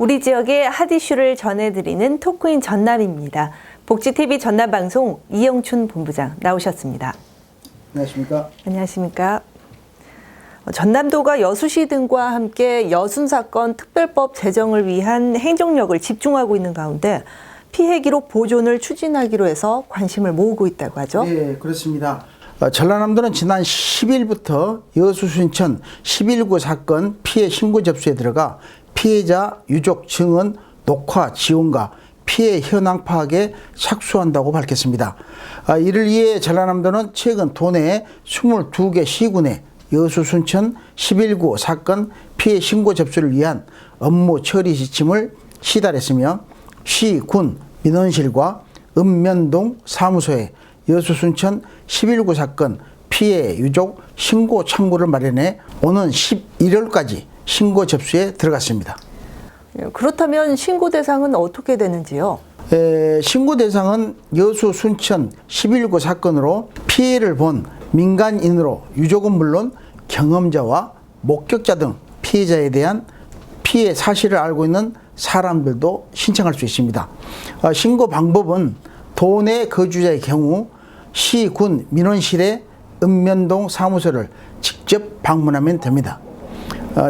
우리 지역의 핫 이슈를 전해드리는 토크인 전남입니다. 복지TV 전남방송 이영춘 본부장 나오셨습니다. 안녕하십니까? 안녕하십니까? 전남도가 여수시 등과 함께 여순사건 특별법 제정을 위한 행정력을 집중하고 있는 가운데 피해 기록 보존을 추진하기로 해서 관심을 모으고 있다고 하죠? 네, 그렇습니다. 전라남도는 지난 10일부터 여수 순천 11구 사건 피해 신고 접수에 들어가 피해자 유족 증언 녹화 지원과 피해 현황 파악에 착수한다고 밝혔습니다. 이를 위해 전라남도는 최근 도내 22개 시군에 여수 순천 11구 사건 피해 신고 접수를 위한 업무 처리 지침을 시달했으며 시, 군, 민원실과 읍면동 사무소에 여수 순천 11구 사건 피해 유족 신고 창구를 마련해 오는 11월까지 신고 접수에 들어갔습니다. 그렇다면 신고 대상은 어떻게 되는지요? 신고 대상은 여수 순천 11구 사건으로 피해를 본 민간인으로 유족은 물론 경험자와 목격자 등 피해자에 대한 피해 사실을 알고 있는 사람들도 신청할 수 있습니다. 신고 방법은 도내 거주자의 경우 시, 군, 민원실의 읍면동 사무소를 직접 방문하면 됩니다.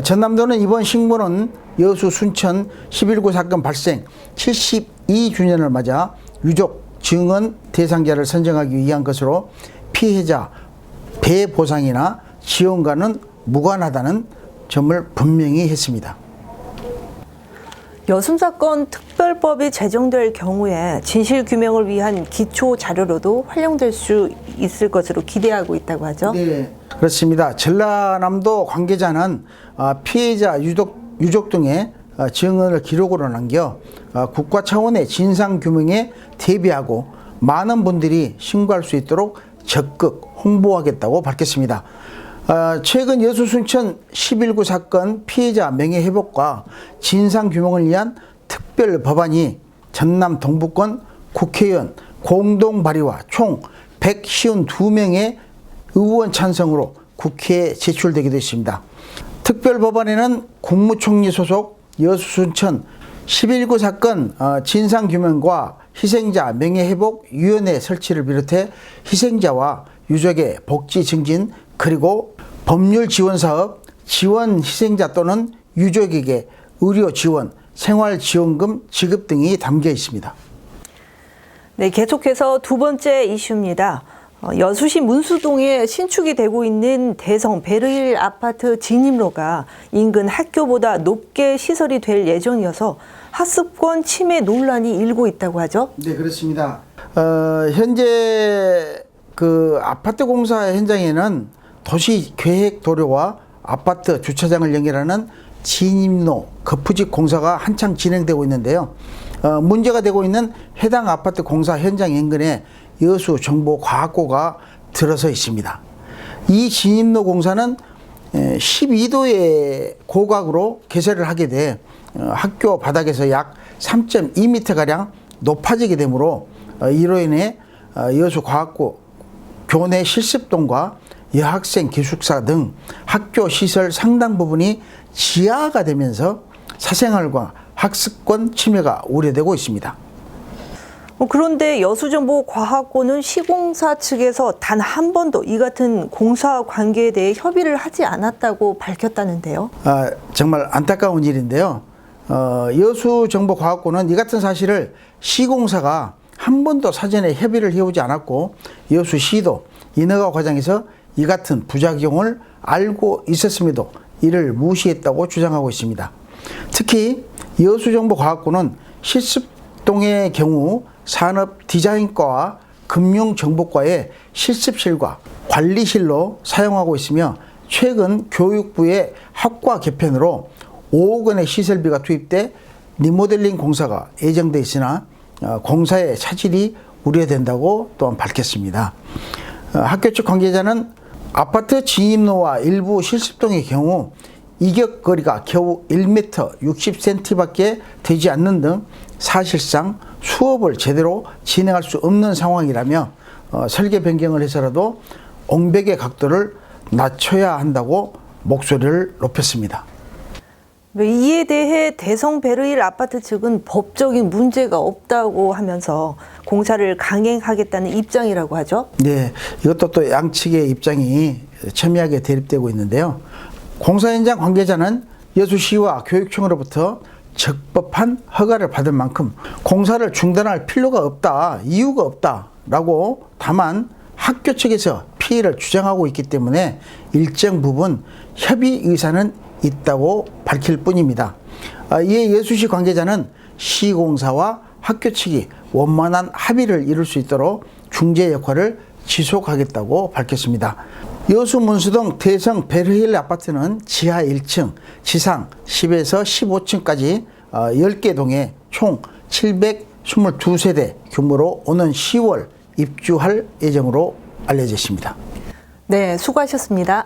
전남도는 이번 신고는 여수 순천 11구 사건 발생 72주년을 맞아 유족 증언 대상자를 선정하기 위한 것으로 피해자 배보상이나 지원과는 무관하다는 점을 분명히 했습니다. 여순사건 특별법이 제정될 경우에 진실규명을 위한 기초 자료로도 활용될 수 있을 것으로 기대하고 있다고 하죠? 네, 그렇습니다. 전라남도 관계자는 피해자 유족 등의 증언을 기록으로 남겨 국가 차원의 진상규명에 대비하고 많은 분들이 신고할 수 있도록 적극 홍보하겠다고 밝혔습니다. 최근 여수 순천 11구 사건 피해자 명예회복과 진상규명을 위한 특별 법안이 전남 동부권 국회의원 공동 발의와 총 152명의 의원 찬성으로 국회에 제출되기도 했습니다. 특별 법안에는 국무총리 소속 여수 순천 11구 사건 진상규명과 희생자 명예회복위원회 설치를 비롯해 희생자와 유족의 복지 증진 그리고 법률 지원 사업, 지원 희생자 또는 유족에게 의료 지원, 생활 지원금 지급 등이 담겨 있습니다. 네, 계속해서 두 번째 이슈입니다. 여수시 문수동에 신축이 되고 있는 대성 베르일 아파트 진입로가 인근 학교보다 높게 시설이 될 예정이어서 학습권 침해 논란이 일고 있다고 하죠? 네, 그렇습니다. 현재 그 아파트 공사 현장에는 도시 계획 도료와 아파트 주차장을 연결하는 진입로 거푸집 공사가 한창 진행되고 있는데요. 문제가 되고 있는 해당 아파트 공사 현장 인근에 여수 정보과학고가 들어서 있습니다. 이 진입로 공사는 12도의 고각으로 개설을 하게 돼 학교 바닥에서 약 3.2m가량 높아지게 되므로 이로 인해 여수과학고 교내 실습동과 여학생 기숙사 등 학교 시설 상당 부분이 지하가 되면서 사생활과 학습권 침해가 우려되고 있습니다. 그런데 여수정보과학고는 시공사 측에서 단 한 번도 이 같은 공사 관계에 대해 협의를 하지 않았다고 밝혔다는데요. 정말 안타까운 일인데요. 여수정보과학고는 이 같은 사실을 시공사가 한 번도 사전에 협의를 해오지 않았고 여수시도 인허가 과정에서 이 같은 부작용을 알고 있었음에도 이를 무시했다고 주장하고 있습니다. 특히 여수정보과학고는 실습동의 경우 산업디자인과와 금융정보과의 실습실과 관리실로 사용하고 있으며 최근 교육부의 학과 개편으로 5억 원의 시설비가 투입돼 리모델링 공사가 예정돼 있으나 공사의 차질이 우려된다고 또한 밝혔습니다. 학교 측 관계자는 아파트 진입로와 일부 실습동의 경우 이격거리가 겨우 1m 60cm밖에 되지 않는 등 사실상 수업을 제대로 진행할 수 없는 상황이라며 설계 변경을 해서라도 옹벽의 각도를 낮춰야 한다고 목소리를 높였습니다. 이에 대해 대성 베르일 아파트 측은 법적인 문제가 없다고 하면서 공사를 강행하겠다는 입장이라고 하죠. 네, 이것도 또 양측의 입장이 첨예하게 대립되고 있는데요. 공사 현장 관계자는 여수시와 교육청으로부터 적법한 허가를 받을 만큼 공사를 중단할 필요가 없다, 이유가 없다라고 다만 학교 측에서 피해를 주장하고 있기 때문에 일정 부분 협의 의사는 있다고 밝힐 뿐입니다. 이에 여수시 관계자는 시공사와 학교 측이 원만한 합의를 이룰 수 있도록 중재 역할을 지속하겠다고 밝혔습니다. 여수 문수동 대성 베르힐 아파트는 지하 1층, 지상 10에서 15층까지 10개 동에 총 722세대 규모로 오는 10월 입주할 예정으로 알려져 있습니다. 네, 수고하셨습니다.